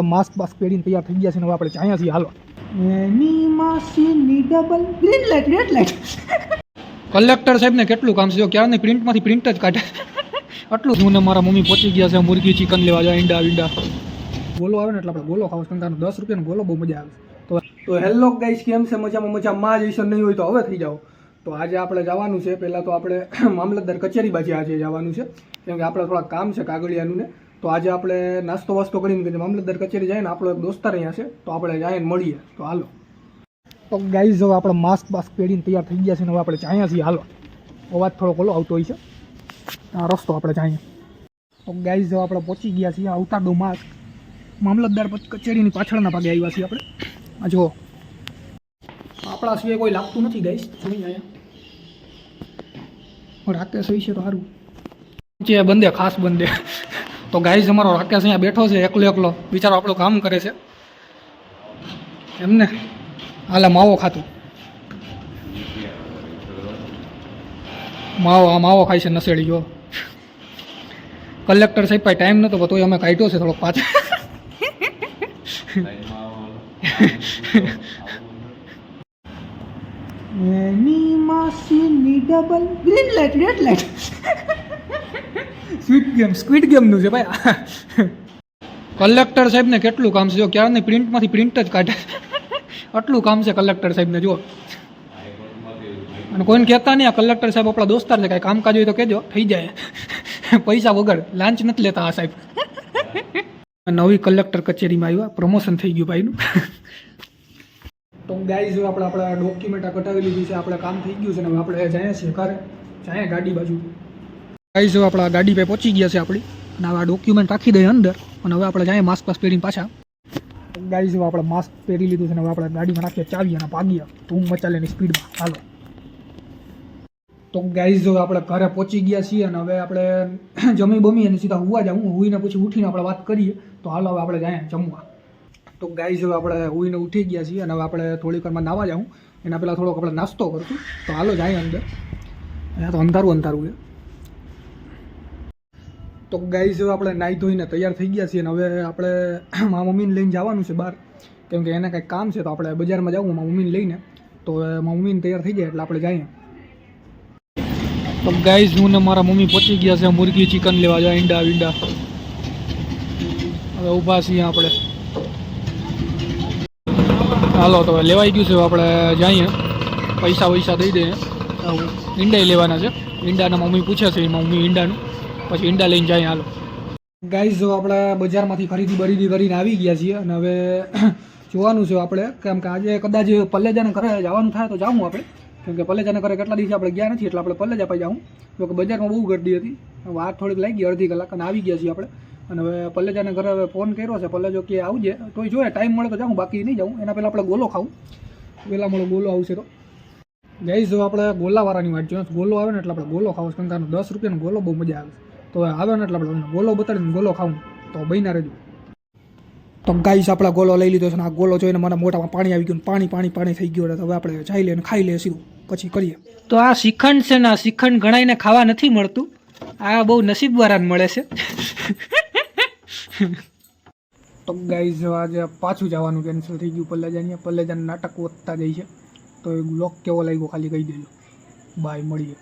Mask બાસ્ક પહેરીને તૈયાર થઈ ગયા છે ને હવે આપણે ચાયા છીએ. હાલો એની માસીની double green light red light. Collector સાહેબને કેટલું કામ છે, જો ક્યારની પ્રિન્ટમાંથી પ્રિન્ટ જ કાઢે આટલું. હું ને મારા મમ્મી પહોંચી ગયા છે મુરગી ચિકન લેવા જાય, ઈંડા ગોલો આવે ને એટલે આપણે ગોલો ખાવો. કંકાનો 10 રૂપિયાનો ગોલો બહુ મજા આવે. તો હેલો ગાઈસ, કેમ છે? મજામાં જ હશે. નહીં હોય તો હવે થઈ જાઓ. તો આજે આપણે જવાનું છે, પહેલાં તો આપણે મામલતદાર કચેરી બાજુ આજે જવાનું છે, કેમ કે આપણે થોડા કામ છે કાગળિયાનું ને. તો આજે આપણે નાસ્તો વાસ્તો કરીને મામલતદાર કચેરી જાય ને, આપણો એક દોસ્તાર અહીંયા છે, તો આપણે જાય ને મળીએ. તો હાલો. તો ગાઈસ જો આપણે માસ્ક બાસ્ક પહેરીને તૈયાર થઈ ગયા છે ને હવે આપણે ચાયા છીએ. હાલો, અવાજ થોડો ઓલો આવતો હોય છે, આ રસ્તો આપણે ચાઈએ. તો ગાઈસ જો આપણે પહોંચી ગયા છીએ, આવતા દો માસ્ક મામલતદાર કચેરીની પાછળના ભાગે આવ્યા છીએ આપણે. આ જો આપણા સિવાય કોઈ લાગતું નથી ગાઈસ. જોઈ અહીંયા રાકેશ હોય છે તો સારું છે, બંદે ખાસ બંદે. તો ગાઈસ અમારો રાકેશ અહીંયા બેઠો છે એકલો બિચારો આપણું કામ કરે છે એમને. હાલે માવો ખાતું, માવો ખાય છે નસેડી. જો કલેક્ટર સાહેબ પાસે ટાઈમ નહોતો તોય અમે કાઢ્યો છે થોડોક પાછળ. એની માસીની double green light red light. Squid ગેમનું છે ભાઈ. કલેક્ટર સાહેબને કેટલું કામ છે, જો ક્યારની પ્રિન્ટમાંથી પ્રિન્ટ જ કાઢે આટલું કામ છે કલેક્ટર સાહેબને. જો અને કોઈને કહેતા નહીં, આ કલેક્ટર સાહેબ આપણા દોસ્તાર છે, કાંઈ કામકાજ હોય તો કહેજો, થઈ જાય પૈસા વગર. લાંચ નથી લેતા આ સાહેબ. નવી કલેક્ટર કચેરીમાં આવ્યા, પ્રમોશન થઈ ગયું ભાઈનું. તો ગાઈઝ આપણે આપણા ડોક્યુમેન્ટ કઢાવી લીધી છે, આપણે કામ થઈ ગયું છે ને હવે આપણે જઈએ છીએ ઘરે, જાય ગાડી બાજુ. ગાઈઝ આપણા ગાડી પર પહોંચી ગયા છે આપણી, અને હવે આ ડોક્યુમેન્ટ રાખી દઈએ અંદર, અને હવે આપણે જાય માસ્ક પાસ પહેરીને પાછા. ગાઈઝ આપણે માસ્ક પહેરી લીધું છે ને હવે આપણે ગાડીમાં રાખીએ ચાવી અને ભાગીએ ધૂમ મચાલેની સ્પીડમાં. હાલો. તો ગાઈઝ આપણે ઘરે પહોંચી ગયા છીએ અને હવે આપણે જમી બમી અને સીધા હુવા જાઉં. હુઈને પછી ઉઠીને આપણે વાત કરીએ. તો હાલો હવે આપણે જાય જમવા. તો ગાઈઝ હવે આપણે હુઈને ઉઠી ગયા છીએ અને હવે આપણે થોડીક વારમાં નાવા જાઉં, એના પહેલાં થોડોક આપણે નાસ્તો કરશું. તો હાલો જાય અંદર. અહીંયા તો અંધારું છે. તો ગાઈઝ હવે આપણે નાહી ધોઈને તૈયાર થઈ ગયા છીએ અને હવે આપણે મારા મમ્મીને લઈને જવાનું છે બહાર, કેમ કે એને કંઈક કામ છે. તો આપણે બજારમાં જવું મારા મમ્મીને લઈને. તો મારા મમ્મીને તૈયાર થઈ જાય એટલે આપણે જઈએ. તો ગાઈઝ હું ને મારા મમ્મી પહોંચી ગયા છે મુરગી ચિકન લેવા જાય, ઈંડા. હવે ઊભા છીએ આપણે. હાલો તો લેવાઈ ગયું છે, આપણે જઈએ, પૈસા દઈ દઈએ. ઈંડા લેવાના છે, ઈંડાના મમ્મી પૂછે છે મમ્મી ઈંડાનું, પછી ઈંડા લઈને જાય. હાલો ગાઈઝ જો આપણે બજારમાંથી ખરીદી કરીને આવી ગયા છીએ અને હવે જોવાનું છે આપણે, કેમ કે આજે કદાચ પલ્લેજાને ઘરે જવાનું થાય તો જાઉં આપણે, કેમ કે પલ્લેજાને ઘરે કેટલા દિવસે આપણે ગયા નથી એટલે આપણે પલ્લેજા પાઈ જાઉં. જો કે બજારમાં બહુ ગરદી હતી, વાર થોડીક લાગી, અડધી કલાક, અને આવી ગયા છીએ આપણે. અને હવે પલ્લેજાને ઘરે હવે ફોન કર્યો છે, પલ્લેજો કે આવજે, તોય જોઈએ ટાઈમ મળે તો જાઉં, બાકી નહીં જાઉં. એના પહેલાં આપણે ગોલો ખાવું, પહેલાં મળે ગોલો આવશે. તો ગાઈઝ જો આપણે ગોલાવાળાની વાત જોઈએ, ગોલો આવે ને એટલે આપણે ગોલો ખાવો. કંકાનો 10 રૂપિયાનો ગોલો બહુ મજા આવે. તો આવે ને એટલે આપણે ગોલો બતાડીને ગોલો ખાવું. તો બહીના રહેજો. તો ગાઈસ આપણા ગોલો લઈ લીધો છે ને આ ગોલો જોઈને મારા મોઢામાં પાણી આવી ગયું, પાણી થઈ ગયું. હવે આપણે જઈ લઈએ અને ખાઈ લઈએ સીધું, પછી કરીએ. તો આ શ્રીખંડ છે ને, આ શ્રીખંડ ઘણાઈને ખાવા નથી મળતું, આ બહુ નસીબવાળાને મળે છે. તો ગાઈસ આજે પાછું જવાનું કેન્સલ થઈ ગયું પલ્લેજાનું નાટક વધતા જાય છે. તો એ બ્લોગ કેવો લાગ્યો ખાલી કહી દેજો. બાય, મળીએ.